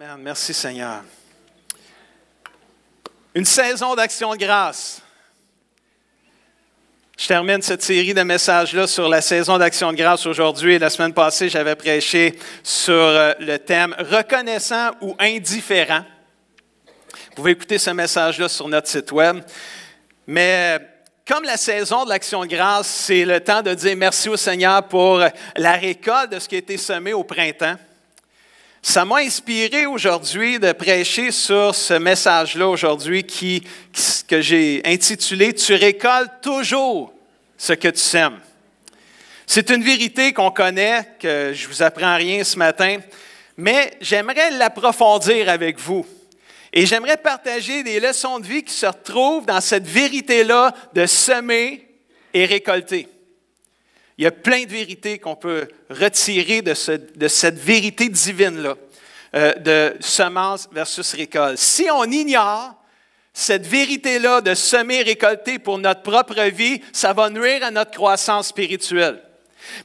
Amen. Merci Seigneur. Une saison d'action de grâce. Je termine cette série de messages-là sur la saison d'action de grâce aujourd'hui. La semaine passée, j'avais prêché sur le thème « Reconnaissant ou indifférent ». Vous pouvez écouter ce message-là sur notre site web. Mais comme la saison de l'action de grâce, c'est le temps de dire merci au Seigneur pour la récolte de ce qui a été semé au printemps. Ça m'a inspiré aujourd'hui de prêcher sur ce message-là aujourd'hui que j'ai intitulé « Tu récoltes toujours ce que tu sèmes ». C'est une vérité qu'on connaît, que je ne vous apprends rien ce matin, mais j'aimerais l'approfondir avec vous. Et j'aimerais partager des leçons de vie qui se retrouvent dans cette vérité-là de semer et récolter. Il y a plein de vérités qu'on peut retirer de cette vérité divine-là, de semence versus récolte. Si on ignore cette vérité-là de semer et récolter pour notre propre vie, ça va nuire à notre croissance spirituelle.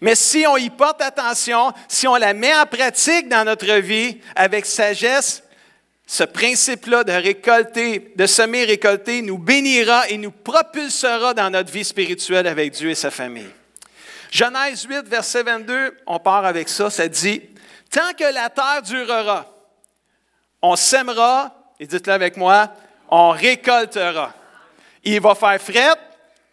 Mais si on y porte attention, si on la met en pratique dans notre vie avec sagesse, ce principe-là de récolter, de semer et récolter nous bénira et nous propulsera dans notre vie spirituelle avec Dieu et sa famille. Genèse 8, verset 22, on part avec ça, ça dit « Tant que la terre durera, on sèmera, et dites-le avec moi, on récoltera. Il va faire fret,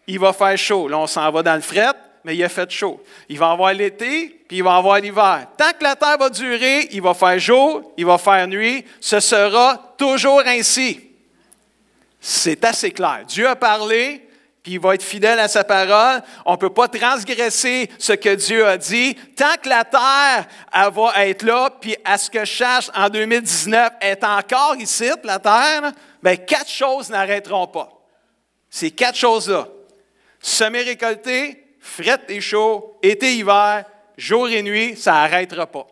il va faire chaud. » Là, on s'en va dans le fret, mais il a fait chaud. Il va avoir l'été, puis il va avoir l'hiver. Tant que la terre va durer, il va faire jour, il va faire nuit. Ce sera toujours ainsi. C'est assez clair. Dieu a parlé, puis il va être fidèle à sa parole. On ne peut pas transgresser ce que Dieu a dit. Tant que la terre elle va être là, puis à ce que je cherche en 2019, est encore ici, la terre, bien, 4 choses n'arrêteront pas. Ces 4 choses-là. Semer, récolter, fret et chaud, été, hiver, jour et nuit, ça n'arrêtera pas.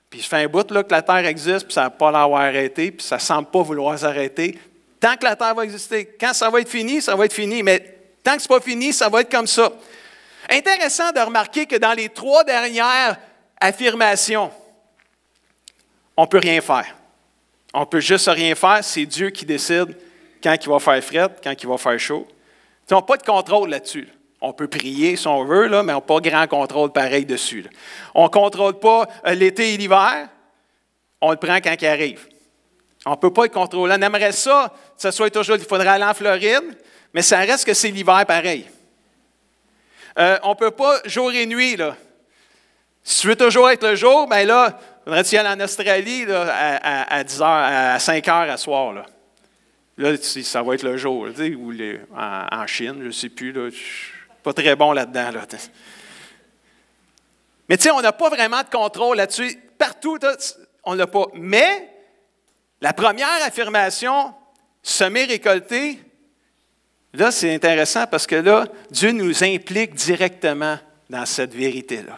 Puis ça fait un bout là, que la terre existe, puis ça n'a pas l'avoir arrêté, puis ça ne semble pas vouloir s'arrêter. Tant que la terre va exister. Quand ça va être fini, ça va être fini. Mais tant que ce n'est pas fini, ça va être comme ça. Intéressant de remarquer que dans les 3 dernières affirmations, on ne peut rien faire. On ne peut juste rien faire. C'est Dieu qui décide quand il va faire fret, quand il va faire chaud. On n'a pas de contrôle là-dessus. On peut prier si on veut, là, mais on n'a pas grand contrôle pareil dessus. Là. On ne contrôle pas l'été et l'hiver. On le prend quand il arrive. On ne peut pas le contrôler. On aimerait ça, que ce soit toujours, il faudrait aller en Floride, mais ça reste que c'est l'hiver pareil. On ne peut pas jour et nuit. Là. Si tu veux toujours être le jour, bien là, il faudrait-tu y aller en Australie là, à 10 heures, à 5 heures à soir. Là, ça va être le jour. Là, ou en Chine, je ne sais plus. Là, je ne suis pas très bon là-dedans. Là. Mais tu sais, on n'a pas vraiment de contrôle là-dessus. Partout, on ne l'a pas. Mais la première affirmation, semer, récolter, là, c'est intéressant parce que là, Dieu nous implique directement dans cette vérité-là.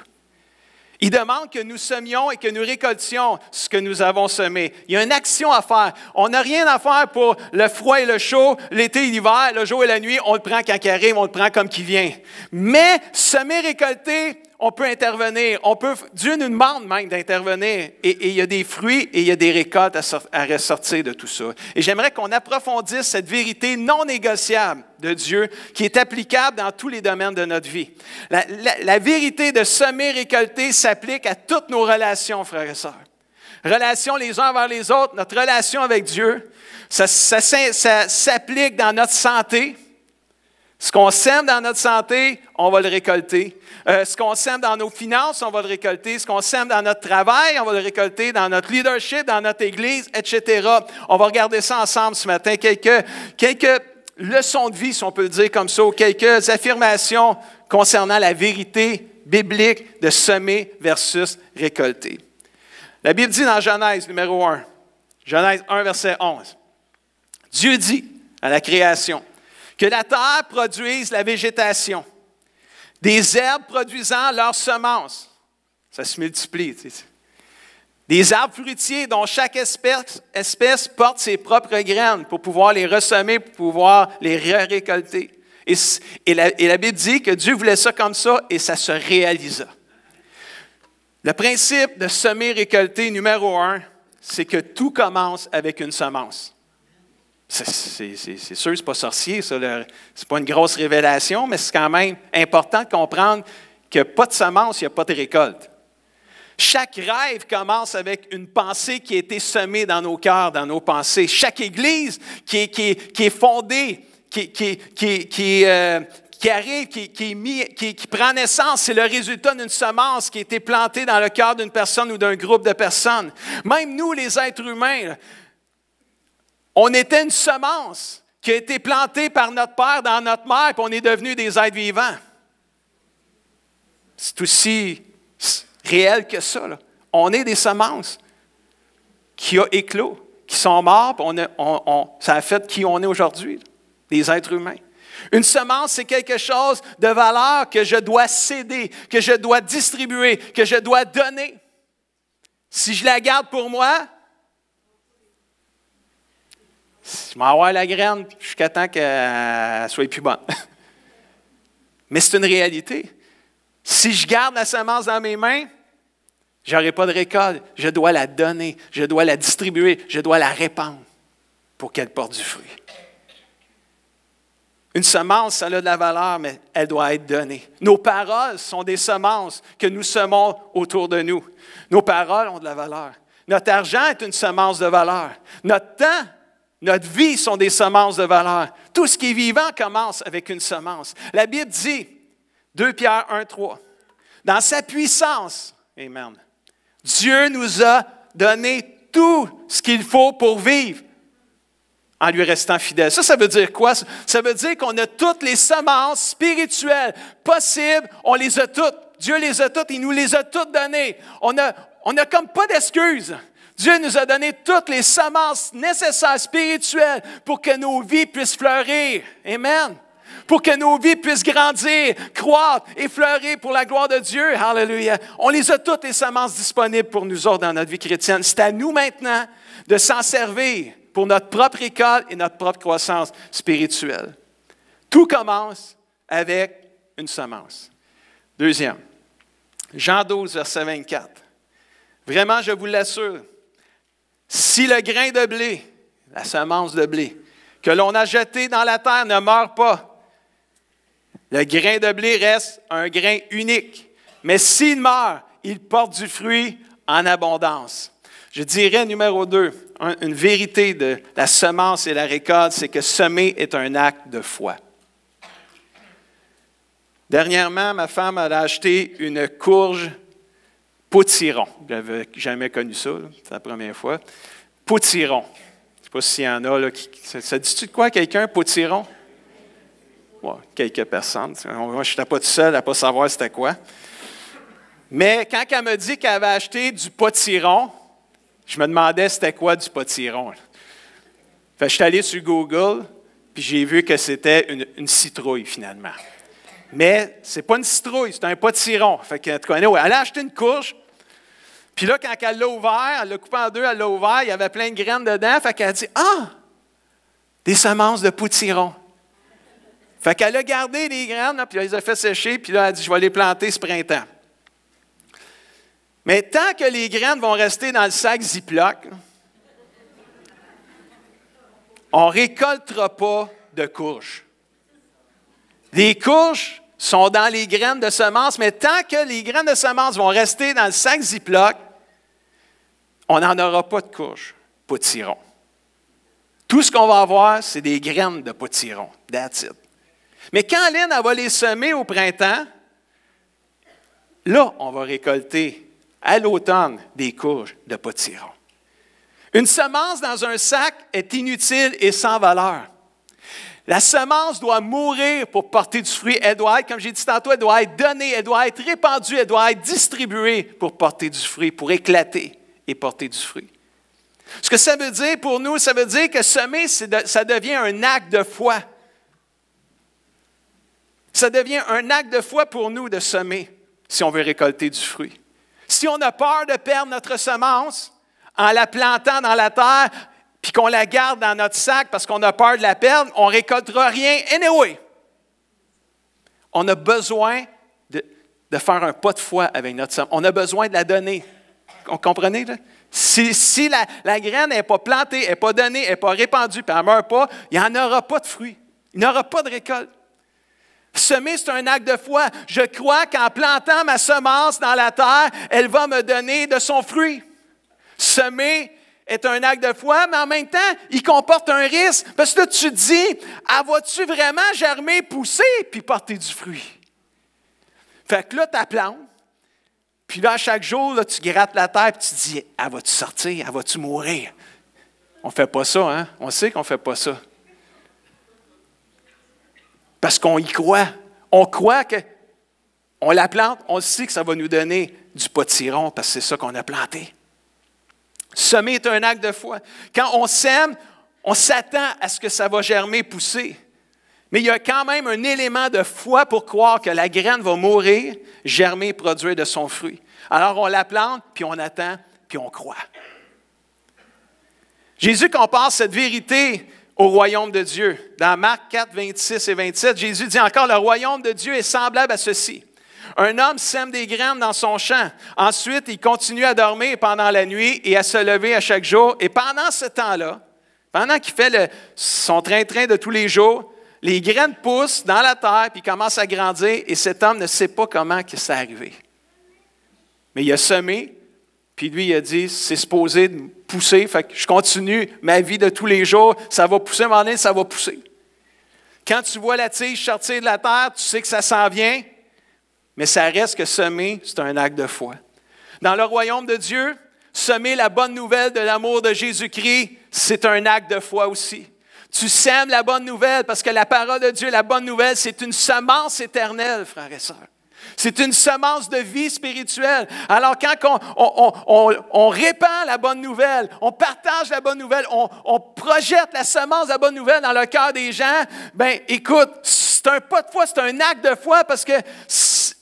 Il demande que nous semions et que nous récoltions ce que nous avons semé. Il y a une action à faire. On n'a rien à faire pour le froid et le chaud, l'été et l'hiver, le jour et la nuit. On le prend quand il arrive, on le prend comme qu'il vient. Mais semer, récolter, on peut intervenir. Dieu nous demande même d'intervenir. Et il y a des fruits et il y a des récoltes à ressortir de tout ça. Et j'aimerais qu'on approfondisse cette vérité non négociable de Dieu qui est applicable dans tous les domaines de notre vie. La vérité de semer, récolter s'applique à toutes nos relations, frères et sœurs. Relations les uns envers les autres, notre relation avec Dieu, ça s'applique dans notre santé. Ce qu'on sème dans notre santé, on va le récolter. Ce qu'on sème dans nos finances, on va le récolter. Ce qu'on sème dans notre travail, on va le récolter. Dans notre leadership, dans notre Église, etc. On va regarder ça ensemble ce matin. Quelques leçons de vie, si on peut le dire comme ça, ou quelques affirmations concernant la vérité biblique de semer versus récolter. La Bible dit dans Genèse numéro 1, Genèse 1, verset 11, Dieu dit à la création que la terre produise la végétation, des herbes produisant leurs semences. Ça se multiplie. Tu sais. Des arbres fruitiers dont chaque espèce porte ses propres graines pour pouvoir les ressemer, pour pouvoir les récolter. Et la Bible dit que Dieu voulait ça comme ça et ça se réalisa. Le principe de semer, récolter, numéro 1, c'est que tout commence avec une semence. C'est sûr, ce n'est pas sorcier, ce n'est pas une grosse révélation, mais c'est quand même important de comprendre qu'il n'y a pas de semence, il n'y a pas de récolte. Chaque rêve commence avec une pensée qui a été semée dans nos cœurs, dans nos pensées. Chaque église qui est fondée, qui arrive, qui prend naissance, c'est le résultat d'une semence qui a été plantée dans le cœur d'une personne ou d'un groupe de personnes. Même nous, les êtres humains, on était une semence qui a été plantée par notre Père dans notre mère, puis on est devenus des êtres vivants. C'est aussi réel que ça, là. On est des semences qui ont éclos, qui sont morts, puis ça a fait qui on est aujourd'hui, là, les êtres humains. Une semence, c'est quelque chose de valeur que je dois céder, que je dois distribuer, que je dois donner. Si je la garde pour moi, je vais avoir la graine jusqu'à temps qu'elle soit plus bonne. Mais c'est une réalité. Si je garde la semence dans mes mains, je n'aurai pas de récolte. Je dois la donner, je dois la distribuer, je dois la répandre pour qu'elle porte du fruit. Une semence, ça a de la valeur, mais elle doit être donnée. Nos paroles sont des semences que nous semons autour de nous. Nos paroles ont de la valeur. Notre argent est une semence de valeur. Notre temps, notre vie sont des semences de valeur. Tout ce qui est vivant commence avec une semence. La Bible dit, 2 Pierre 1, 3, dans sa puissance, amen, Dieu nous a donné tout ce qu'il faut pour vivre en lui restant fidèle. Ça veut dire quoi? Ça veut dire qu'on a toutes les semences spirituelles possibles. On les a toutes. Dieu les a toutes. Il nous les a toutes données. On a comme pas d'excuses. Dieu nous a donné toutes les semences nécessaires spirituelles pour que nos vies puissent fleurir. Amen. Pour que nos vies puissent grandir, croître et fleurir pour la gloire de Dieu. Alléluia. On les a toutes, les semences disponibles pour nous autres dans notre vie chrétienne. C'est à nous maintenant de s'en servir pour notre propre école et notre propre croissance spirituelle. Tout commence avec une semence. Deuxième, Jean 12, verset 24. Vraiment, je vous l'assure, si le grain de blé, la semence de blé, que l'on a jeté dans la terre ne meurt pas, le grain de blé reste un grain unique. Mais s'il meurt, il porte du fruit en abondance. Je dirais, numéro 2, une vérité de la semence et la récolte, c'est que semer est un acte de foi. Dernièrement, ma femme a acheté une courge potiron. Je n'avais jamais connu ça, c'est la première fois. Potiron. Je ne sais pas s'il y en a. Là, ça dit-tu de quoi, quelqu'un, potiron? Ouais, quelques personnes. Moi, je n'étais pas tout seul à ne pas savoir c'était quoi. Mais quand elle m'a dit qu'elle avait acheté du potiron, je me demandais c'était quoi du potiron. Fait que je suis allé sur Google, puis j'ai vu que c'était une citrouille, finalement. Mais ce n'est pas une citrouille, c'est un potiron. Fait que, elle a acheté une courge, puis là, quand elle l'a ouvert, elle l'a coupé en deux, elle l'a ouvert, il y avait plein de graines dedans. Fait qu'elle a dit « Ah! Des semences de potiron. » Fait qu'elle a gardé les graines, là, puis elle les a fait sécher, puis là, elle a dit « Je vais les planter ce printemps. » Mais tant que les graines vont rester dans le sac Ziploc, on ne récoltera pas de courges. Les courges sont dans les graines de semences, mais tant que les graines de semences vont rester dans le sac Ziploc, on n'en aura pas de courges, potiron. Tout ce qu'on va avoir, c'est des graines de potiron. That's it. Mais quand Lynn elle va les semer au printemps, là, on va récolter à l'automne des courges de potiron. Une semence dans un sac est inutile et sans valeur. La semence doit mourir pour porter du fruit. Elle doit être, comme j'ai dit tantôt, elle doit être donnée, elle doit être répandue, elle doit être distribuée pour porter du fruit, pour éclater et porter du fruit. Ce que ça veut dire pour nous, ça veut dire que semer, ça devient un acte de foi. Ça devient un acte de foi pour nous de semer si on veut récolter du fruit. Si on a peur de perdre notre semence en la plantant dans la terre, puis qu'on la garde dans notre sac parce qu'on a peur de la perdre, on ne récoltera rien anyway. On a besoin de faire un pas de foi avec notre semence. On a besoin de la donner. Vous comprenez, là? Si la graine n'est pas plantée, n'est pas donnée, n'est pas répandue, puis elle ne meurt pas, il n'y en aura pas de fruits. Il n'y aura pas de récolte. Semer, c'est un acte de foi. Je crois qu'en plantant ma semence dans la terre, elle va me donner de son fruit. Semer est un acte de foi, mais en même temps, il comporte un risque. Parce que là, tu te dis, vas-tu vraiment germer, pousser, puis porter du fruit? Fait que là, tu la plantes. Puis là, chaque jour, là, tu grattes la terre et tu te dis, va-tu sortir? Va-tu mourir? On ne fait pas ça, hein? On sait qu'on ne fait pas ça. Parce qu'on y croit. On croit qu'on la plante, on sait que ça va nous donner du potiron parce que c'est ça qu'on a planté. Semer est un acte de foi. Quand on sème, on s'attend à ce que ça va germer, pousser. Mais il y a quand même un élément de foi pour croire que la graine va mourir, germer, produire de son fruit. Alors on la plante, puis on attend, puis on croit. Jésus compare cette vérité au royaume de Dieu. Dans Marc 4, 26 et 27, Jésus dit encore, « Le royaume de Dieu est semblable à ceci. Un homme sème des graines dans son champ. Ensuite, il continue à dormir pendant la nuit et à se lever à chaque jour. Et pendant ce temps-là, pendant qu'il fait son train-train de tous les jours, les graines poussent dans la terre, puis commencent à grandir, et cet homme ne sait pas comment que c'est arrivé. Mais il a semé, puis lui, il a dit, c'est supposé pousser, fait que je continue ma vie de tous les jours, ça va pousser, à un moment donné, ça va pousser. Quand tu vois la tige sortir de la terre, tu sais que ça s'en vient, mais ça reste que semer, c'est un acte de foi. Dans le royaume de Dieu, semer la bonne nouvelle de l'amour de Jésus-Christ, c'est un acte de foi aussi. Tu sèmes la bonne nouvelle parce que la parole de Dieu, la bonne nouvelle, c'est une semence éternelle, frères et sœurs. C'est une semence de vie spirituelle. Alors quand on répand la bonne nouvelle, on partage la bonne nouvelle, on projette la semence de la bonne nouvelle dans le cœur des gens, bien écoute, c'est un pas de foi, c'est un acte de foi parce que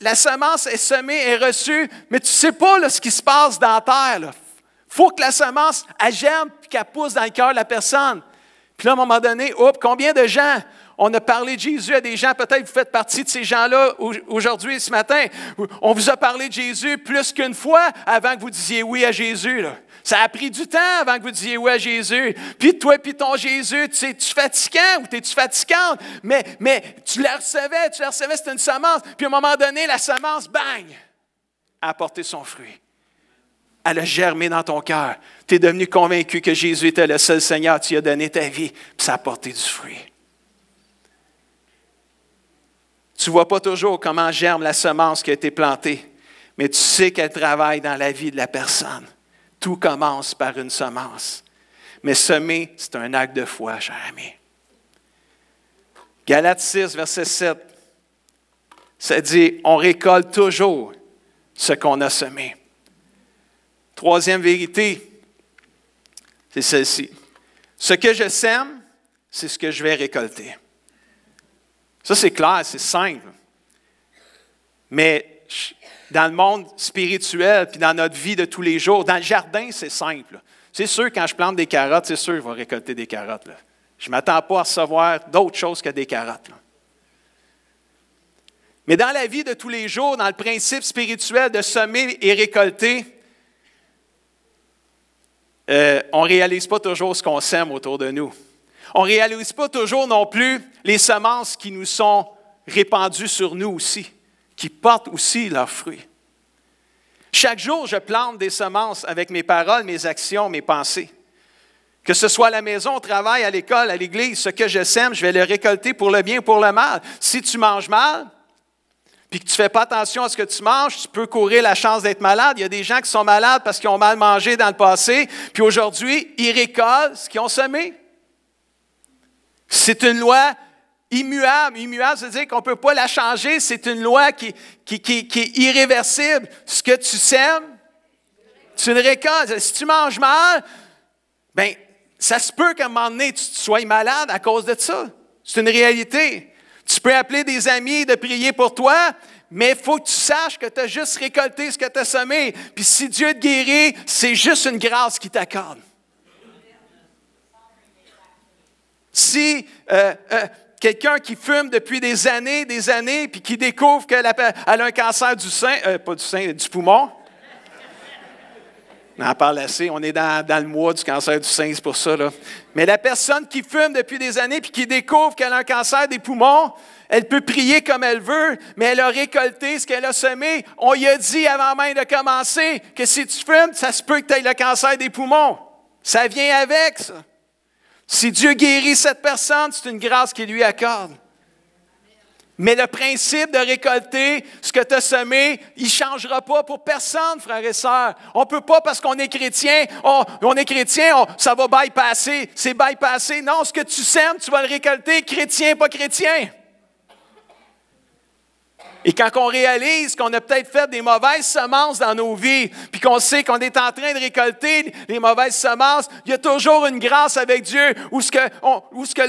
la semence est semée, est reçue, mais tu ne sais pas là, ce qui se passe dans la terre. Il faut que la semence, elle germe et qu'elle pousse dans le cœur de la personne. Puis là, à un moment donné, combien de gens, on a parlé de Jésus à des gens, peut-être vous faites partie de ces gens-là aujourd'hui, ce matin. On vous a parlé de Jésus plus qu'une fois avant que vous disiez oui à Jésus. Là. Ça a pris du temps avant que vous disiez oui à Jésus. Puis toi, puis ton Jésus, es-tu fatigant ou es-tu fatigante? Mais tu la recevais, c'était une semence. Puis à un moment donné, la semence, bang, a apporté son fruit. Elle a germé dans ton cœur. Tu es devenu convaincu que Jésus était le seul Seigneur. Tu lui as donné ta vie, puis ça a porté du fruit. Tu ne vois pas toujours comment germe la semence qui a été plantée, mais tu sais qu'elle travaille dans la vie de la personne. Tout commence par une semence. Mais semer, c'est un acte de foi, cher ami. Galates 6, verset 7, ça dit, on récolte toujours ce qu'on a semé. Troisième vérité, c'est celle-ci. Ce que je sème, c'est ce que je vais récolter. Ça, c'est clair, c'est simple. Mais dans le monde spirituel, puis dans notre vie de tous les jours, dans le jardin, c'est simple. C'est sûr, quand je plante des carottes, c'est sûr que je vais récolter des carottes. Là. Je ne m'attends pas à recevoir d'autres choses que des carottes. Là. Mais dans la vie de tous les jours, dans le principe spirituel de semer et récolter, on ne réalise pas toujours ce qu'on sème autour de nous. On ne réalise pas toujours non plus les semences qui nous sont répandues sur nous aussi, qui portent aussi leurs fruits. Chaque jour, je plante des semences avec mes paroles, mes actions, mes pensées. Que ce soit à la maison, au travail, à l'école, à l'église, ce que je sème, je vais le récolter pour le bien ou pour le mal. Si tu manges mal, puis que tu ne fais pas attention à ce que tu manges, tu peux courir la chance d'être malade. Il y a des gens qui sont malades parce qu'ils ont mal mangé dans le passé, puis aujourd'hui, ils récoltent ce qu'ils ont semé. C'est une loi immuable. Immuable, c'est-à-dire qu'on ne peut pas la changer. C'est une loi qui est irréversible. Ce que tu sèmes, tu le récoltes. Si tu manges mal, bien, ça se peut qu'à un moment donné, tu sois malade à cause de ça. C'est une réalité. Tu peux appeler des amis de prier pour toi, mais il faut que tu saches que tu as juste récolté ce que tu as semé. Puis si Dieu te guérit, c'est juste une grâce qu'il t'accorde. Si quelqu'un qui fume depuis des années, puis qui découvre qu'elle a un cancer du sein, pas du sein, du poumon, On en parle assez. On est dans le mois du cancer du sein, c'est pour ça. Là. Mais la personne qui fume depuis des années puis qui découvre qu'elle a un cancer des poumons, elle peut prier comme elle veut, mais elle a récolté ce qu'elle a semé. On lui a dit avant même de commencer que si tu fumes, ça se peut que tu aies le cancer des poumons. Ça vient avec, ça. Si Dieu guérit cette personne, c'est une grâce qu'il lui accorde. Mais le principe de récolter ce que tu as semé, il ne changera pas pour personne, frères et sœurs. On ne peut pas, parce qu'on est chrétien, ça va bypasser. C'est bypassé. Non, ce que tu sèmes, tu vas le récolter, chrétien, pas chrétien. Et quand on réalise qu'on a peut-être fait des mauvaises semences dans nos vies, puis qu'on sait qu'on est en train de récolter les mauvaises semences, il y a toujours une grâce avec Dieu où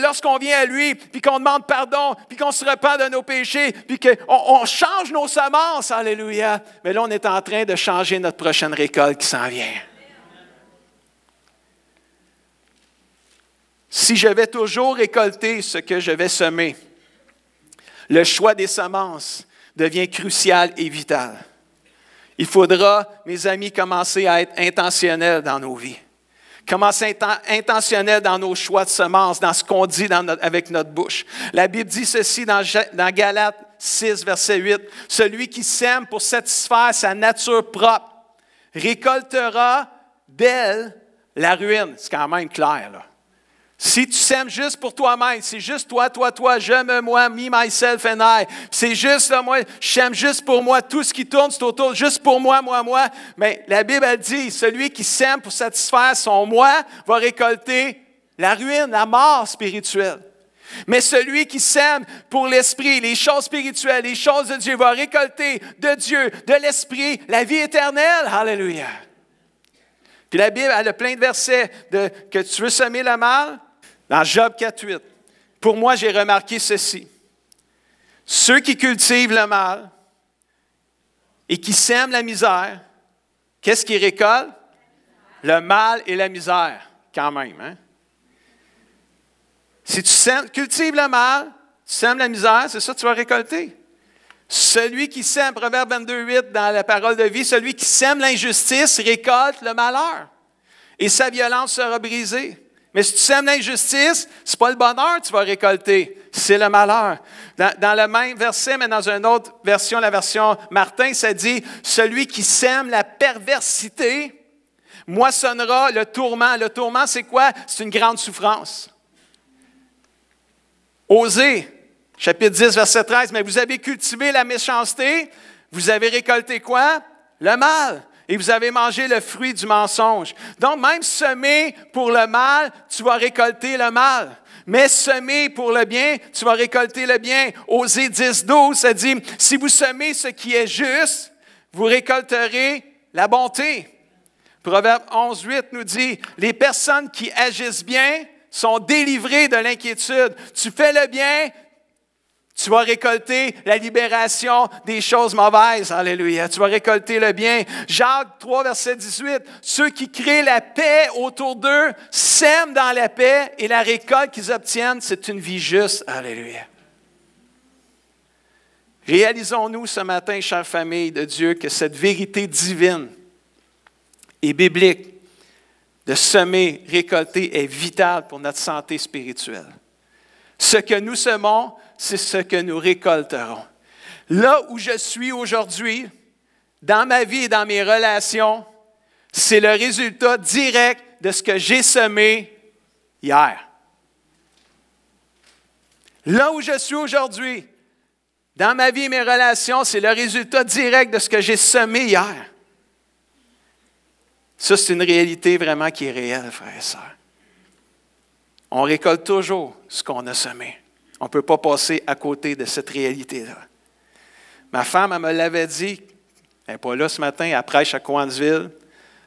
lorsqu'on vient à lui, puis qu'on demande pardon, puis qu'on se repent de nos péchés, puis qu'on change nos semences, alléluia. Mais là, on est en train de changer notre prochaine récolte qui s'en vient. Si je vais toujours récolter ce que je vais semer, le choix des semences devient crucial et vital. Il faudra, mes amis, commencer à être intentionnels dans nos vies. Commencer à être intentionnels dans nos choix de semences, dans ce qu'on dit avec notre bouche. La Bible dit ceci dans Galates 6, verset 8. « Celui qui sème pour satisfaire sa nature propre récoltera d'elle la ruine. » C'est quand même clair, là. Si tu sèmes juste pour toi-même, c'est juste toi, je, moi, me, myself and I. C'est juste là, moi, je sème juste pour moi. Tout ce qui tourne, c'est autour, juste pour moi. Mais la Bible, elle dit, celui qui sème pour satisfaire son moi va récolter la ruine, la mort spirituelle. Mais celui qui sème pour l'esprit, les choses spirituelles, les choses de Dieu, va récolter de Dieu, de l'esprit, la vie éternelle. Alléluia. Puis la Bible, elle a plein de versets que tu veux semer le mal. Dans Job 4.8, « Pour moi, j'ai remarqué ceci. Ceux qui cultivent le mal et qui sèment la misère, qu'est-ce qu'ils récoltent? Le mal et la misère, quand même. Hein? Si tu cultives le mal, tu sèmes la misère, c'est ça que tu vas récolter. Celui qui sème, Proverbe 22.8 dans la parole de vie, celui qui sème l'injustice récolte le malheur et sa violence sera brisée. Mais si tu sèmes l'injustice, ce n'est pas le bonheur que tu vas récolter, c'est le malheur. Dans le même verset, mais dans une autre version, la version Martin, ça dit « Celui qui sème la perversité moissonnera le tourment. » Le tourment, c'est quoi? C'est une grande souffrance. Osée, chapitre 10, verset 13, « Mais vous avez cultivé la méchanceté, vous avez récolté quoi? Le mal. Et vous avez mangé le fruit du mensonge. » Donc, même semer pour le mal, tu vas récolter le mal. Mais semer pour le bien, tu vas récolter le bien. Osée 10, 12, ça dit, « Si vous semez ce qui est juste, vous récolterez la bonté. » Proverbe 11, 8 nous dit, « Les personnes qui agissent bien sont délivrées de l'inquiétude. » Tu fais le bien, tu vas récolter la libération des choses mauvaises. Alléluia. Tu vas récolter le bien. Jacques 3, verset 18. « Ceux qui créent la paix autour d'eux sèment dans la paix et la récolte qu'ils obtiennent, c'est une vie juste. » Alléluia. Réalisons-nous ce matin, chère famille de Dieu, que cette vérité divine et biblique de semer, récolter est vitale pour notre santé spirituelle. Ce que nous semons, c'est ce que nous récolterons. Là où je suis aujourd'hui, dans ma vie et dans mes relations, c'est le résultat direct de ce que j'ai semé hier. Là où je suis aujourd'hui, dans ma vie et mes relations, c'est le résultat direct de ce que j'ai semé hier. Ça, c'est une réalité vraiment qui est réelle, frères et sœurs. On récolte toujours ce qu'on a semé. On ne peut pas passer à côté de cette réalité-là. Ma femme, elle me l'avait dit, elle n'est pas là ce matin, elle prêche à Coansville.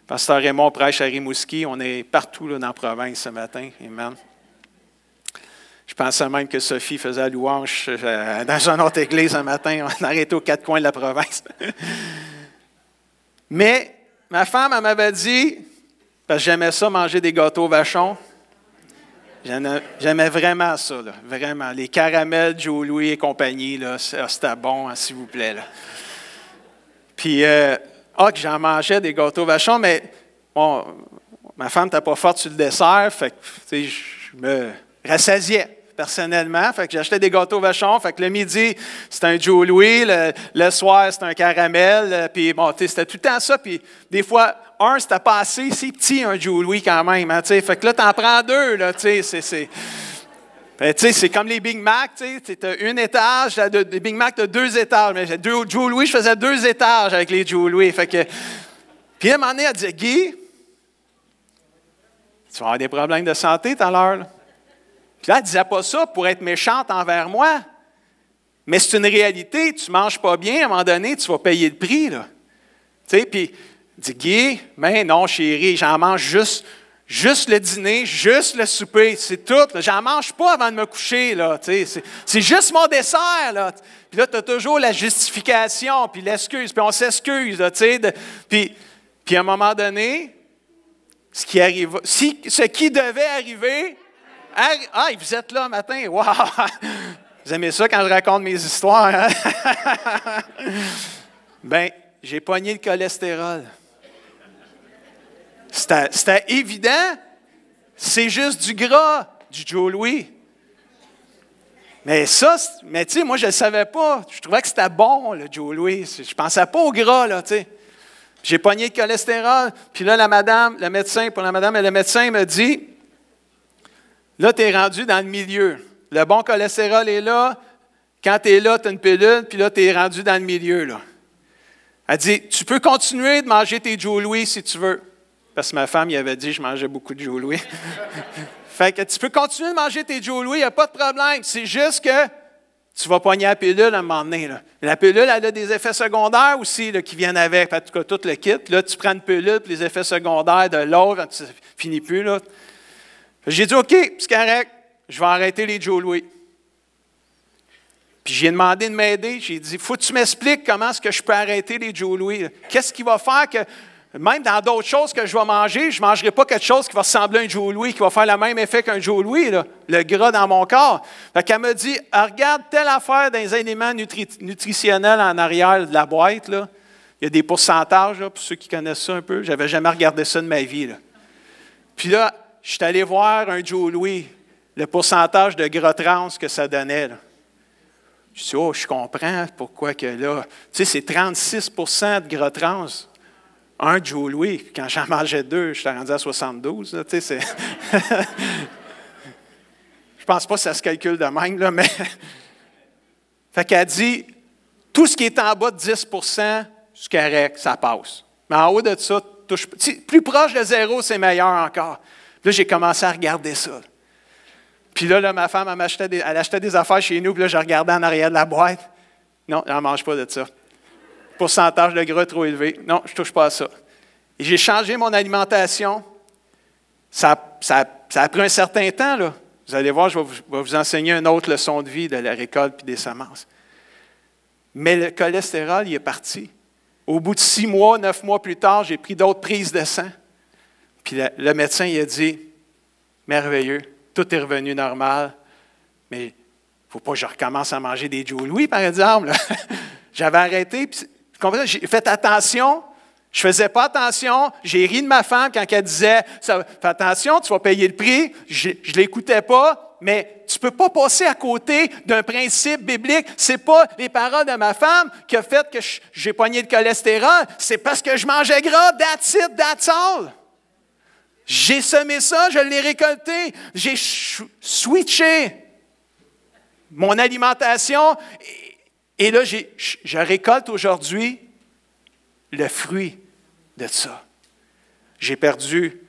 Pasteur Raymond prêche à Rimouski. On est partout là, dans la province ce matin. Amen. Je pensais même que Sophie faisait la louange dans une autre église un matin. On arrêtait aux quatre coins de la province. Mais ma femme, elle m'avait dit, parce que j'aimais ça, manger des gâteaux vachons. J'aimais vraiment ça, là, vraiment. Les caramels, Joe Louis et compagnie, là, c'était bon, hein, s'il vous plaît. Là. Puis, que j'en mangeais des gâteaux vachons, mais bon, ma femme n'était pas forte sur le dessert, fait que, tu sais, je me rassasiais personnellement. Fait que j'achetais des gâteaux vachons. Fait que le midi, c'était un Joe Louis. Le soir, c'était un caramel. Puis bon, tu sais, c'était tout le temps ça. Puis des fois, c'était pas assez. C'est petit, un Joe Louis quand même. Hein, tu sais. Fait que là, t'en prends deux. Là, tu sais, c'est comme les Big Mac. Tu as un étage. Les Big Mac, tu as 2 étages. Mais Joe Louis, je faisais 2 étages avec les Joe Louis. Fait que, puis à un moment donné, elle disait, Guy, tu vas avoir des problèmes de santé tout à l'heure. Là. Puis là, elle ne disait pas ça pour être méchante envers moi. Mais c'est une réalité. Tu ne manges pas bien, à un moment donné, tu vas payer le prix. Là. Tu sais, puis, elle dit, Guy, mais non, chérie, j'en mange juste le dîner, juste le souper, c'est tout. J'en mange pas avant de me coucher. Là, c'est juste mon dessert. Là. Puis là, tu as toujours la justification, puis l'excuse, puis on s'excuse. Là, puis à un moment donné, ce qui devait arriver... Ah, vous êtes là matin. Wow! Vous aimez ça quand je raconte mes histoires, hein? Bien, j'ai pogné le cholestérol. C'était évident. C'est juste du gras, du Joe Louis. Mais tu sais, moi, je ne le savais pas. Je trouvais que c'était bon, le Joe Louis. Je ne pensais pas au gras, là, tu sais. J'ai pogné le cholestérol. Puis là, le médecin me dit... Là, tu es rendu dans le milieu. Le bon cholestérol est là. Quand tu es là, tu as une pilule, puis là, tu es rendu dans le milieu. Là. Elle dit, tu peux continuer de manger tes Joe Louis si tu veux. Parce que ma femme y avait dit que je mangeais beaucoup de Joe Louis. Fait que tu peux continuer de manger tes Joe Louis, il n'y a pas de problème. C'est juste que tu vas pogner la pilule à un moment donné. Là. La pilule, elle a des effets secondaires aussi là, qui viennent avec. En tout cas, tout le kit. Là, tu prends une pilule, puis les effets secondaires de l'autre, ça ne finit plus. Là. J'ai dit, OK, c'est correct, je vais arrêter les Joe Louis. Puis j'ai demandé de m'aider. J'ai dit, faut que tu m'expliques comment est-ce que je peux arrêter les Joe Louis. Qu'est-ce qui va faire que, même dans d'autres choses que je vais manger, je ne mangerai pas quelque chose qui va ressembler à un Joe Louis, qui va faire le même effet qu'un Joe Louis, là, le gras dans mon corps. Fait qu'elle me dit, regarde telle affaire dans les éléments nutritionnels en arrière de la boîte. Là. Il y a des pourcentages, là, pour ceux qui connaissent ça un peu. Je n'avais jamais regardé ça de ma vie. Là. Puis là, je suis allé voir un Joe Louis, le pourcentage de gras trans que ça donnait. Là. Je dis, oh, je comprends pourquoi que là, tu sais, c'est 36 de gras trans. Un Joe Louis, puis quand j'en mangeais 2, je suis rendu à 72. Là, tu sais, c'est... Je pense pas que ça se calcule de même, là, mais... Fait qu'elle dit, tout ce qui est en bas de 10 c'est correct, ça passe. Mais en haut de ça, touche... plus proche de 0, c'est meilleur encore. Là, j'ai commencé à regarder ça. Puis là, ma femme, elle achetait des affaires chez nous, puis là, je regardais en arrière de la boîte. Non, elle n'en mange pas de ça. Pourcentage de gras trop élevé. Non, je ne touche pas à ça. Et j'ai changé mon alimentation. Ça a pris un certain temps, là. Vous allez voir, je vais vous enseigner une autre leçon de vie de la récolte puis des semences. Mais le cholestérol, il est parti. Au bout de 6 mois, 9 mois plus tard, j'ai pris d'autres prises de sang. Puis le médecin, il a dit, merveilleux, tout est revenu normal, mais il ne faut pas que je recommence à manger des Joe Louis, par exemple. J'avais arrêté, puis j'ai fait attention, je ne faisais pas attention, j'ai ri de ma femme quand elle disait, fais attention, tu vas payer le prix, je ne l'écoutais pas, mais tu ne peux pas passer à côté d'un principe biblique. Ce n'est pas les paroles de ma femme qui ont fait que j'ai pogné le cholestérol, c'est parce que je mangeais gras, that's it, that's all. J'ai semé ça, je l'ai récolté, j'ai switché mon alimentation et là, je récolte aujourd'hui le fruit de ça. J'ai perdu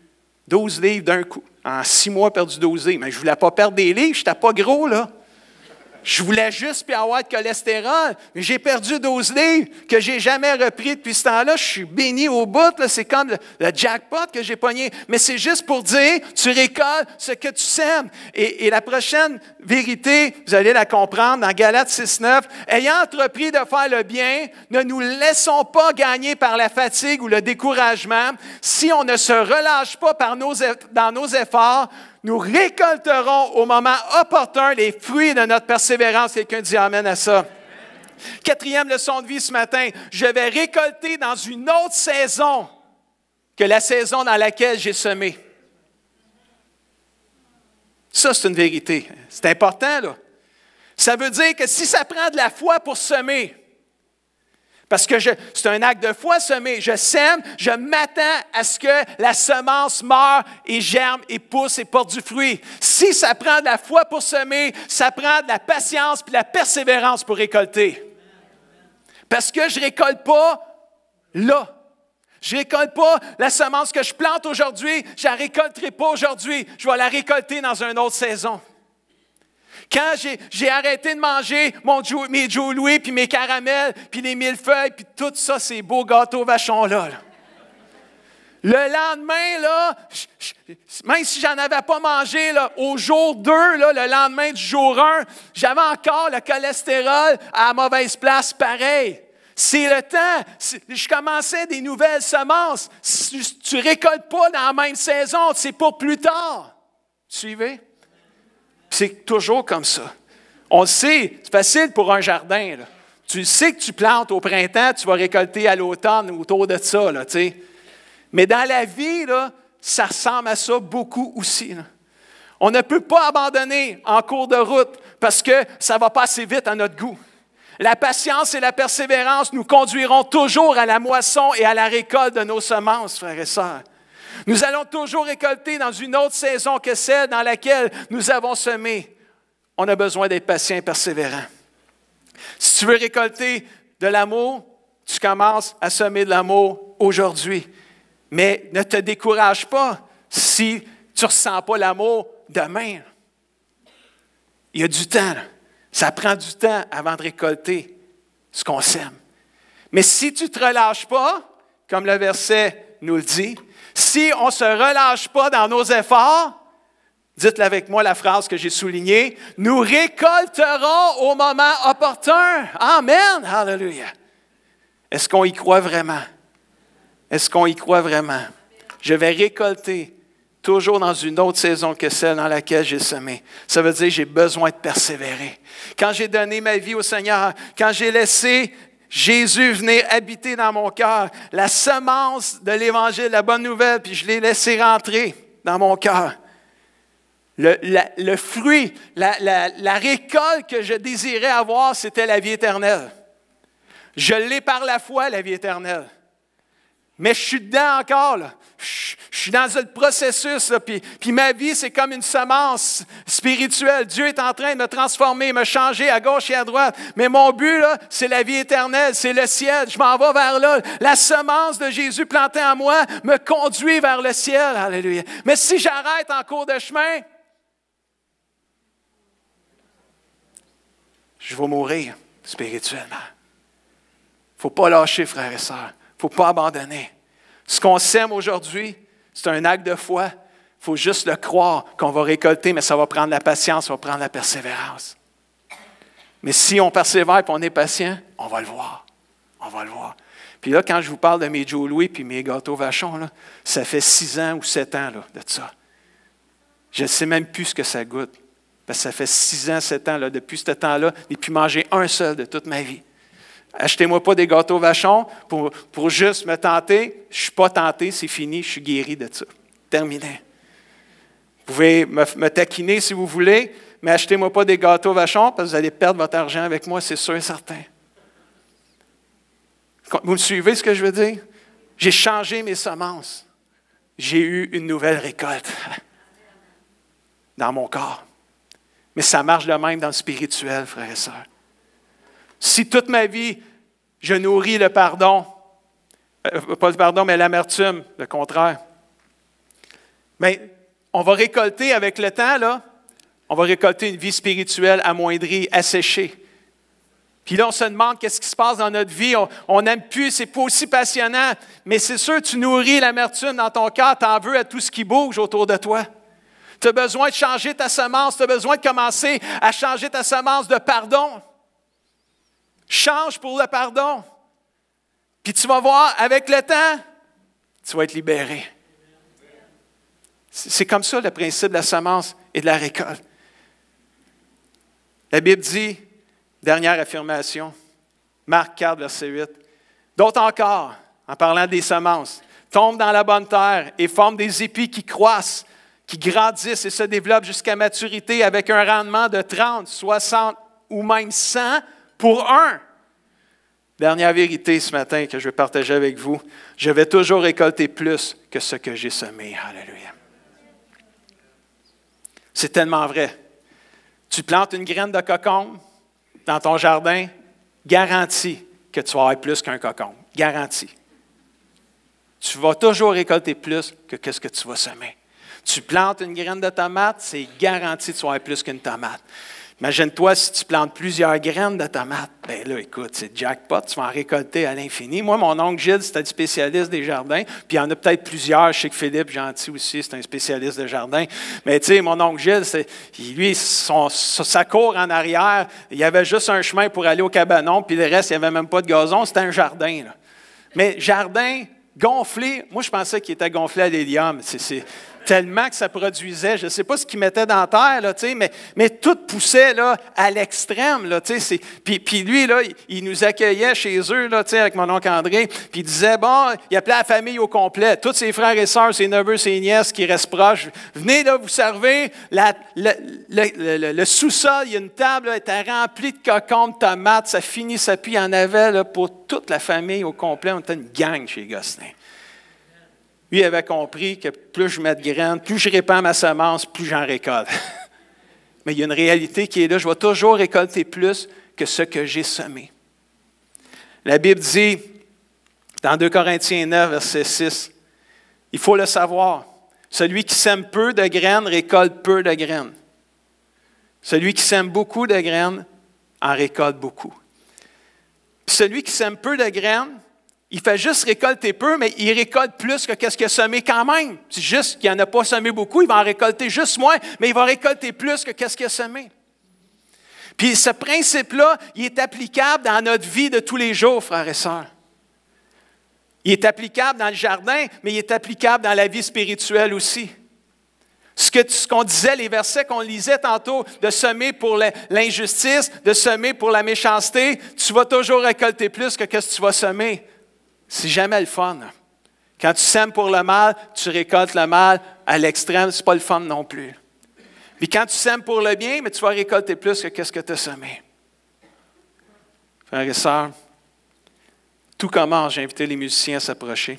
12 livres d'un coup. En 6 mois, perdu 12 livres. Mais je ne voulais pas perdre des livres, je n'étais pas gros, là. Je voulais juste puis avoir de cholestérol, mais j'ai perdu 12 livres que je n'ai jamais repris depuis ce temps-là. Je suis béni au bout, là, c'est comme le jackpot que j'ai pogné. Mais c'est juste pour dire, tu récoltes ce que tu sèmes. Et la prochaine vérité, vous allez la comprendre dans Galates 6,9. Ayant entrepris de faire le bien, ne nous laissons pas gagner par la fatigue ou le découragement. Si on ne se relâche pas dans nos efforts, nous récolterons au moment opportun les fruits de notre persévérance. Quelqu'un dit amen à ça. Quatrième leçon de vie ce matin. Je vais récolter dans une autre saison. que la saison dans laquelle j'ai semé. Ça, c'est une vérité. C'est important, là. Ça veut dire que si ça prend de la foi pour semer, parce que c'est un acte de foi semer, je sème, je m'attends à ce que la semence meure et germe et pousse et porte du fruit. Si ça prend de la foi pour semer, ça prend de la patience et de la persévérance pour récolter. Parce que je ne récolte pas là. Je ne récolte pas la semence que je plante aujourd'hui, je ne la récolterai pas aujourd'hui. Je vais la récolter dans une autre saison. Quand j'ai arrêté de manger mes Joe Louis, puis mes caramels, puis les millefeuilles, puis tout ça, ces beaux gâteaux vachons-là. Le lendemain, là, même si je n'en avais pas mangé là, au jour 2, là, le lendemain du jour 1, j'avais encore le cholestérol à la mauvaise place, pareil. C'est le temps. Je commençais des nouvelles semences. Tu ne récoltes pas dans la même saison, c'est pour plus tard. Suivez? C'est toujours comme ça. On le sait, c'est facile pour un jardin. Là. Tu sais que tu plantes au printemps, tu vas récolter à l'automne autour de ça. Là, mais dans la vie, là, ça ressemble à ça beaucoup aussi. Là. On ne peut pas abandonner en cours de route parce que ça va pas assez vite à notre goût. La patience et la persévérance nous conduiront toujours à la moisson et à la récolte de nos semences, frères et sœurs. Nous allons toujours récolter dans une autre saison que celle dans laquelle nous avons semé. On a besoin d'être patient et persévérant. Si tu veux récolter de l'amour, tu commences à semer de l'amour aujourd'hui. Mais ne te décourage pas si tu ne ressens pas l'amour demain. Il y a du temps. Là. Ça prend du temps avant de récolter ce qu'on sème. Mais si tu ne te relâches pas, comme le verset nous le dit, si on ne se relâche pas dans nos efforts, dites-le avec moi la phrase que j'ai soulignée, nous récolterons au moment opportun. Amen. Hallelujah. Est-ce qu'on y croit vraiment? Est-ce qu'on y croit vraiment? Je vais récolter toujours dans une autre saison que celle dans laquelle j'ai semé. Ça veut dire que j'ai besoin de persévérer. Quand j'ai donné ma vie au Seigneur, quand j'ai laissé Jésus venir habiter dans mon cœur, la semence de l'Évangile, la bonne nouvelle, puis je l'ai laissé rentrer dans mon cœur. Le fruit, la récolte que je désirais avoir, c'était la vie éternelle. Je l'ai par la foi, la vie éternelle. Mais je suis dedans encore, là. Je suis dans le processus, là, puis ma vie, c'est comme une semence spirituelle. Dieu est en train de me transformer, me changer à gauche et à droite. Mais mon but, là, c'est la vie éternelle, c'est le ciel. Je m'en vais vers là. La semence de Jésus plantée en moi me conduit vers le ciel. Alléluia. Mais si j'arrête en cours de chemin, je vais mourir spirituellement. Il ne faut pas lâcher, frères et sœurs. Il ne faut pas abandonner. Ce qu'on sème aujourd'hui, c'est un acte de foi. Il faut juste le croire qu'on va récolter, mais ça va prendre la patience, ça va prendre la persévérance. Mais si on persévère et on est patient, on va le voir. On va le voir. Puis là, quand je vous parle de mes Joe Louis et mes gâteaux vachons, là, ça fait 6 ans ou 7 ans là, de ça. Je ne sais même plus ce que ça goûte. Parce que ça fait 6 ans, 7 ans, là, depuis ce temps-là, je n'ai pu manger un seul de toute ma vie. Achetez-moi pas des gâteaux vachons pour juste me tenter. Je ne suis pas tenté, c'est fini, je suis guéri de ça. Terminé. Vous pouvez me taquiner si vous voulez, mais achetez-moi pas des gâteaux vachons parce que vous allez perdre votre argent avec moi, c'est sûr et certain. Vous me suivez ce que je veux dire? J'ai changé mes semences. J'ai eu une nouvelle récolte dans mon corps. Mais ça marche de même dans le spirituel, frères et sœurs. Si toute ma vie, je nourris le pardon, pas le pardon, mais l'amertume, le contraire, bien, on va récolter avec le temps, là, on va récolter une vie spirituelle amoindrie, asséchée. Puis là, on se demande qu'est-ce qui se passe dans notre vie, on n'aime plus, c'est pas aussi passionnant, mais c'est sûr, tu nourris l'amertume dans ton cœur, tu en veux à tout ce qui bouge autour de toi. Tu as besoin de changer ta semence, tu as besoin de commencer à changer ta semence de pardon. Change pour le pardon. Puis tu vas voir, avec le temps, tu vas être libéré. C'est comme ça le principe de la semence et de la récolte. La Bible dit, dernière affirmation, Marc 4, verset 8, d'autres encore, en parlant des semences, tombe dans la bonne terre et forme des épis qui croissent, qui grandissent et se développent jusqu'à maturité avec un rendement de 30, 60 ou même 100 pour un. Dernière vérité ce matin que je vais partager avec vous, je vais toujours récolter plus que ce que j'ai semé. Alléluia. C'est tellement vrai. Tu plantes une graine de cocombe dans ton jardin, garanti que tu vas avoir plus qu'un cocombe. Garanti. Tu vas toujours récolter plus que ce que tu vas semer. Tu plantes une graine de tomate, c'est garanti que tu vas avoir plus qu'une tomate. Imagine-toi si tu plantes plusieurs graines de tomates. Bien là, écoute, c'est jackpot, tu vas en récolter à l'infini. Moi, mon oncle Gilles, c'était un spécialiste des jardins, puis il y en a peut-être plusieurs. Je sais que Philippe Gentil aussi, c'est un spécialiste de jardin. Mais tu sais, mon oncle Gilles, lui, sa cour en arrière, il y avait juste un chemin pour aller au cabanon, puis le reste, il n'y avait même pas de gazon, c'était un jardin. Là. Mais jardin gonflé, moi, je pensais qu'il était gonflé à l'hélium. C'est tellement que ça produisait, je ne sais pas ce qu'ils mettaient dans la terre, là, mais tout poussait là, à l'extrême. Là, puis lui, là, il nous accueillait chez eux là, avec mon oncle André, puis il disait, bon, il appelait la famille au complet, tous ses frères et sœurs, ses neveux, ses nièces qui restent proches. Venez là, vous servez, le sous-sol, il y a une table, elle était remplie de cocombes, tomates, ça finissait, puis il y en avait là, pour toute la famille au complet. On était une gang chez Gosselin. Lui avait compris que plus je mets de graines, plus je répands ma semence, plus j'en récolte. Mais il y a une réalité qui est là. Je vais toujours récolter plus que ce que j'ai semé. La Bible dit, dans 2 Corinthiens 9, verset 6, il faut le savoir, celui qui sème peu de graines récolte peu de graines. Celui qui sème beaucoup de graines en récolte beaucoup. Puis celui qui sème peu de graines, il fait juste récolter peu, mais il récolte plus que ce qu'il a semé quand même. C'est juste qu'il n'en a pas semé beaucoup, il va en récolter juste moins, mais il va récolter plus que ce qu'il a semé. Puis ce principe-là, il est applicable dans notre vie de tous les jours, frères et sœurs. Il est applicable dans le jardin, mais il est applicable dans la vie spirituelle aussi. Ce qu'on disait, les versets qu'on lisait tantôt, de semer pour l'injustice, de semer pour la méchanceté, tu vas toujours récolter plus que ce que tu vas semer. C'est jamais le fun. Quand tu sèmes pour le mal, tu récoltes le mal à l'extrême, ce n'est pas le fun non plus. Puis quand tu sèmes pour le bien, mais tu vas récolter plus que ce que tu as semé. Frères et sœurs, tout commence, j'ai invité les musiciens à s'approcher.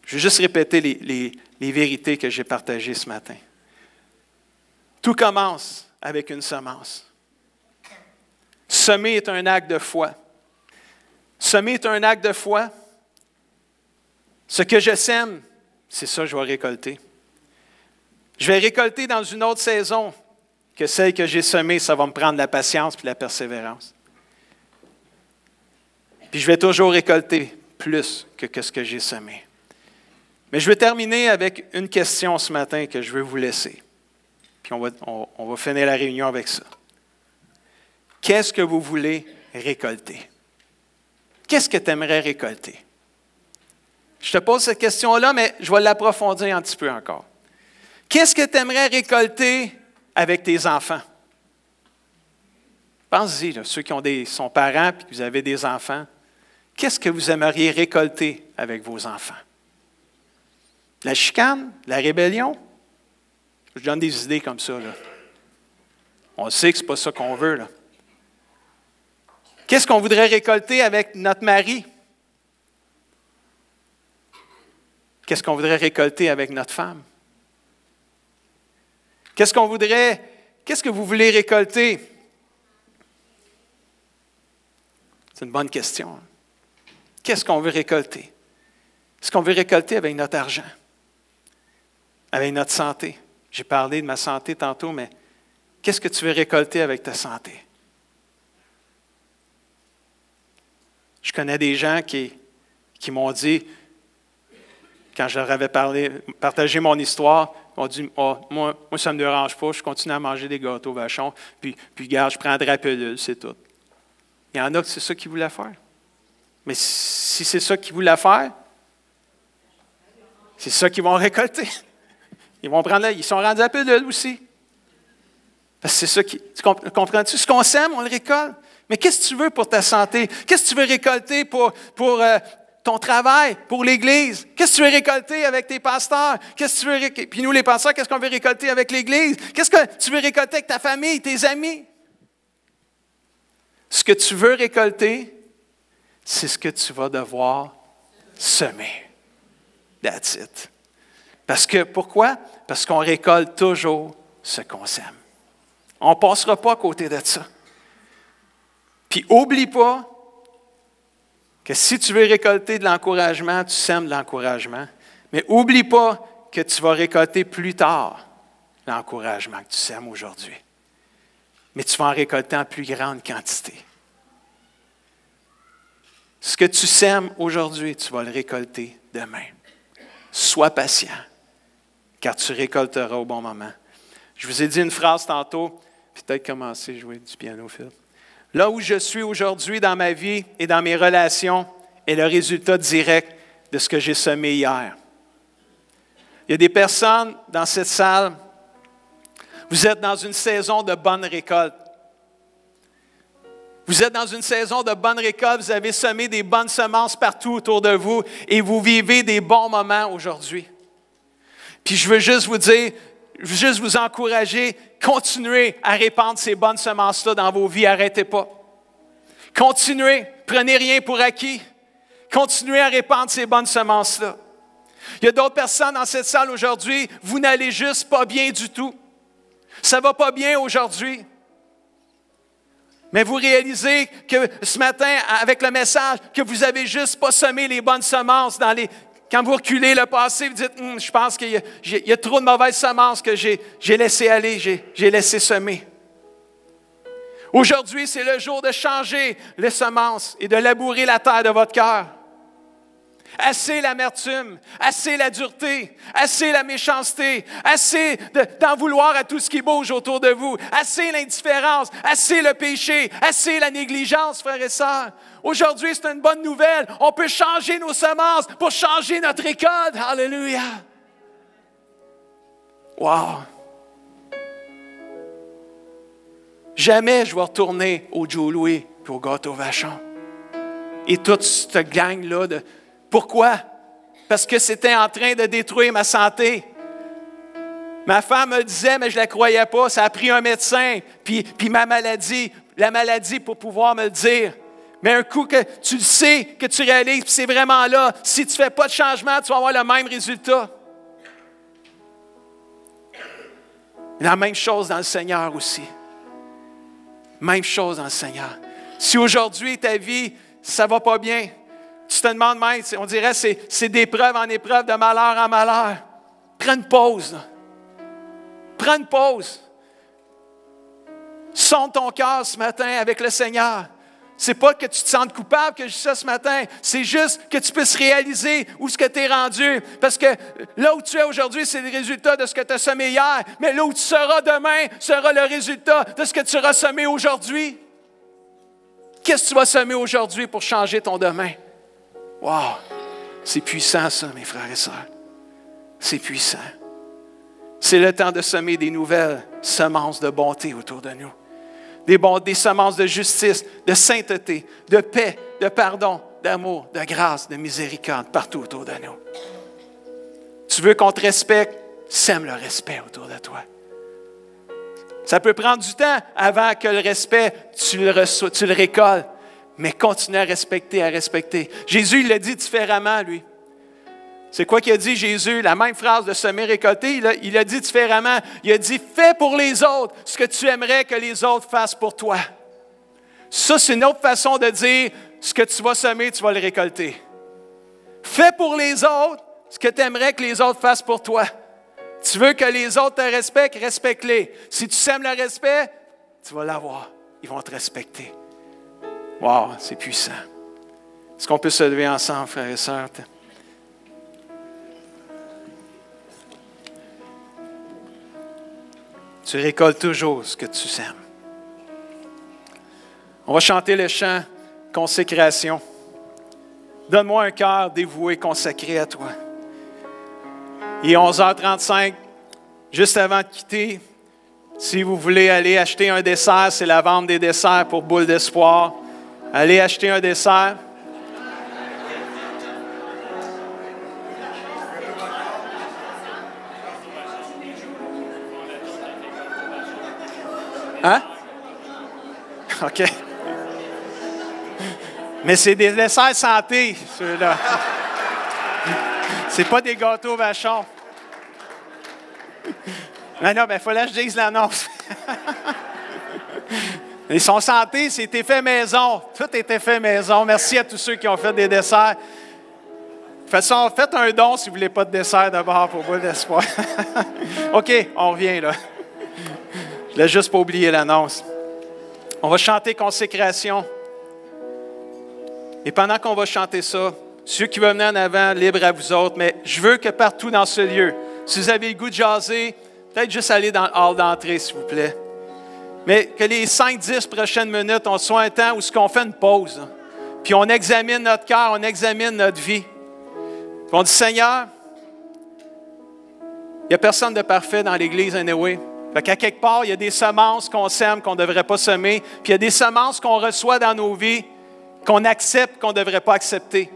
Je vais juste répéter les vérités que j'ai partagées ce matin. Tout commence avec une semence. Semer est un acte de foi. Semer est un acte de foi. Ce que je sème, c'est ça que je vais récolter. Je vais récolter dans une autre saison que celle que j'ai semée, ça va me prendre la patience et la persévérance. Puis je vais toujours récolter plus que ce que j'ai semé. Mais je vais terminer avec une question ce matin que je veux vous laisser. Puis on va finir la réunion avec ça. Qu'est-ce que vous voulez récolter? Qu'est-ce que tu aimerais récolter? Je te pose cette question-là, mais je vais l'approfondir un petit peu encore. Qu'est-ce que tu aimerais récolter avec tes enfants? Pensez-y, là, ceux qui sont parents et que vous avez des enfants. Qu'est-ce que vous aimeriez récolter avec vos enfants? La chicane? La rébellion? Je donne des idées comme ça. Là. On sait que ce n'est pas ça qu'on veut. Là. Qu'est-ce qu'on voudrait récolter avec notre mari? Qu'est-ce qu'on voudrait récolter avec notre femme? Qu'est-ce que vous voulez récolter? C'est une bonne question. Hein? Qu'est-ce qu'on veut récolter? Est-ce qu'on veut récolter avec notre argent? Avec notre santé? J'ai parlé de ma santé tantôt, mais qu'est-ce que tu veux récolter avec ta santé? Je connais des gens qui m'ont dit, quand je leur avais partagé mon histoire, ils m'ont dit, oh, moi, ça ne me dérange pas, je continue à manger des gâteaux vachons, puis regarde, je prendrai la pilule, c'est tout. Il y en a que c'est ça qu'ils voulaient faire. Mais si c'est ça qu'ils voulaient faire, c'est ça qu'ils vont récolter. Ils sont rendus à la pilule aussi. Parce que c'est ça tu comprends-tu? Ce qu'on sème, on le récolte. Mais qu'est-ce que tu veux pour ta santé? Qu'est-ce que tu veux récolter pour ton travail pour l'Église? Qu'est-ce que tu veux récolter avec tes pasteurs? Puis nous, les pasteurs, qu'est-ce qu'on veut récolter avec l'Église? Qu'est-ce que tu veux récolter avec ta famille, tes amis? Ce que tu veux récolter, c'est ce que tu vas devoir semer. That's it. Pourquoi? Parce qu'on récolte toujours ce qu'on sème. On ne passera pas à côté de ça. Puis, n'oublie pas que si tu veux récolter de l'encouragement, tu sèmes de l'encouragement. Mais n'oublie pas que tu vas récolter plus tard l'encouragement que tu sèmes aujourd'hui. Mais tu vas en récolter en plus grande quantité. Ce que tu sèmes aujourd'hui, tu vas le récolter demain. Sois patient, car tu récolteras au bon moment. Je vous ai dit une phrase tantôt, peut-être commencer à jouer du piano, Phil. Là où je suis aujourd'hui dans ma vie et dans mes relations est le résultat direct de ce que j'ai semé hier. Il y a des personnes dans cette salle, vous êtes dans une saison de bonne récolte. Vous êtes dans une saison de bonne récolte, vous avez semé des bonnes semences partout autour de vous et vous vivez des bons moments aujourd'hui. Puis je veux juste vous dire, je veux juste vous encourager, continuez à répandre ces bonnes semences-là dans vos vies, arrêtez pas. Continuez, prenez rien pour acquis. Continuez à répandre ces bonnes semences-là. Il y a d'autres personnes dans cette salle aujourd'hui, vous n'allez juste pas bien du tout. Ça ne va pas bien aujourd'hui. Mais vous réalisez que ce matin, avec le message, que vous n'avez juste pas semé les bonnes semences quand vous reculez le passé, vous dites, je pense qu'il y a trop de mauvaises semences que j'ai laissé aller, j'ai laissé semer. Aujourd'hui, c'est le jour de changer les semences et de labourer la terre de votre cœur. Assez l'amertume, assez la dureté, assez la méchanceté, assez d'en vouloir à tout ce qui bouge autour de vous, assez l'indifférence, assez le péché, assez la négligence, frères et sœurs. Aujourd'hui, c'est une bonne nouvelle. On peut changer nos semences pour changer notre récolte. Alléluia! Wow! Jamais je vais retourner au Joe Louis et au gâteau Vachon. Et toute cette gang-là de... Pourquoi? Parce que c'était en train de détruire ma santé. Ma femme me disait, mais je ne la croyais pas. Ça a pris un médecin, puis la maladie pour pouvoir me le dire. Mais un coup que tu le sais, que tu réalises, puis c'est vraiment là, si tu ne fais pas de changement, tu vas avoir le même résultat. La même chose dans le Seigneur aussi. Même chose dans le Seigneur. Si aujourd'hui ta vie, ça ne va pas bien, tu te demandes même, on dirait c'est d'épreuve en épreuve, de malheur en malheur. Prends une pause. Là. Prends une pause. Sonde ton cœur ce matin avec le Seigneur. C'est pas que tu te sentes coupable que je dis ça ce matin. C'est juste que tu puisses réaliser où ce que tu es rendu. Parce que là où tu es aujourd'hui, c'est le résultat de ce que tu as semé hier. Mais là où tu seras demain sera le résultat de ce que tu auras semé aujourd'hui. Qu'est-ce que tu vas semer aujourd'hui pour changer ton demain? Wow! C'est puissant ça, mes frères et sœurs. C'est puissant. C'est le temps de semer des nouvelles semences de bonté autour de nous. Des semences de justice, de sainteté, de paix, de pardon, d'amour, de grâce, de miséricorde partout autour de nous. Tu veux qu'on te respecte? Sème le respect autour de toi. Ça peut prendre du temps avant que le respect, tu le récoltes. Mais continue à respecter. Jésus, il l'a dit différemment, lui. C'est quoi qu'il a dit, Jésus? La même phrase de semer, récolter, il a dit différemment. Il a dit, fais pour les autres ce que tu aimerais que les autres fassent pour toi. Ça, c'est une autre façon de dire, ce que tu vas semer, tu vas le récolter. Fais pour les autres ce que tu aimerais que les autres fassent pour toi. Tu veux que les autres te respectent, respecte-les. Si tu sèmes le respect, tu vas l'avoir. Ils vont te respecter. Wow, c'est puissant. Est-ce qu'on peut se lever ensemble, frères et sœurs? Tu récoltes toujours ce que tu sèmes. On va chanter le chant « Consécration ». Donne-moi un cœur dévoué, consacré à toi. Il est 11h35, juste avant de quitter, si vous voulez aller acheter un dessert, c'est la vente des desserts pour Boule d'Espoir. Allez acheter un dessert. Hein? OK. Mais c'est des desserts santé, ceux-là. C'est pas des gâteaux vachons. Non, mais il fallait que je dise l'annonce. Ils sont santé, c'est fait maison. Tout était fait maison. Merci à tous ceux qui ont fait des desserts. Faites un don si vous ne voulez pas de dessert d'abord pour Boule d'espoir. OK, on revient là. Je voulais juste pas oublier l'annonce. On va chanter Consécration. Et pendant qu'on va chanter ça, ceux qui veulent venir en avant, libre à vous autres, mais je veux que partout dans ce lieu, si vous avez le goût de jaser, peut-être juste aller dans le hall d'entrée, s'il vous plaît. Mais que les 5-10 prochaines minutes, on soit un temps où on fait une pause. Puis on examine notre cœur, on examine notre vie. Puis on dit, Seigneur, il n'y a personne de parfait dans l'Église, anyway. Fait qu'à quelque part, il y a des semences qu'on sème, qu'on ne devrait pas semer. Puis il y a des semences qu'on reçoit dans nos vies, qu'on accepte, qu'on ne devrait pas accepter.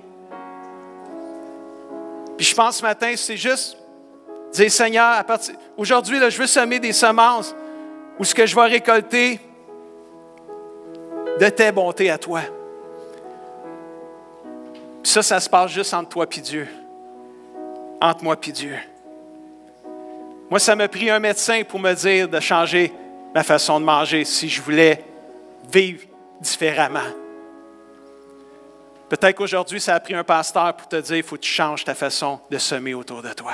Puis je pense ce matin, c'est juste dire, Seigneur, aujourd'hui, je veux semer des semences où ce que je vais récolter de tes bontés à toi. Puis ça se passe juste entre toi et Dieu. Entre moi et Dieu. Moi, ça m'a pris un médecin pour me dire de changer ma façon de manger si je voulais vivre différemment. Peut-être qu'aujourd'hui, ça a pris un pasteur pour te dire il faut que tu changes ta façon de semer autour de toi.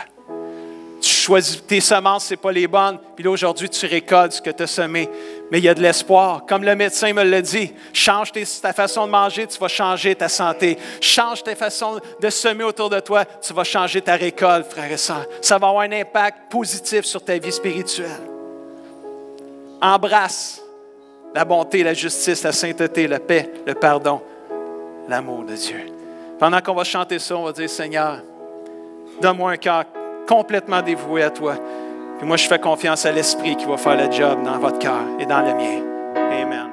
Tu choisis tes semences, ce n'est pas les bonnes. Puis là, aujourd'hui, tu récoltes ce que tu as semé. Mais il y a de l'espoir. Comme le médecin me l'a dit, change ta façon de manger, tu vas changer ta santé. Change ta façon de semer autour de toi, tu vas changer ta récolte, frères et sœurs. Ça va avoir un impact positif sur ta vie spirituelle. Embrasse la bonté, la justice, la sainteté, la paix, le pardon, l'amour de Dieu. Pendant qu'on va chanter ça, on va dire, Seigneur, donne-moi un cœur complètement dévoué à toi. Puis moi, je fais confiance à l'Esprit qui va faire le job dans votre cœur et dans le mien. Amen.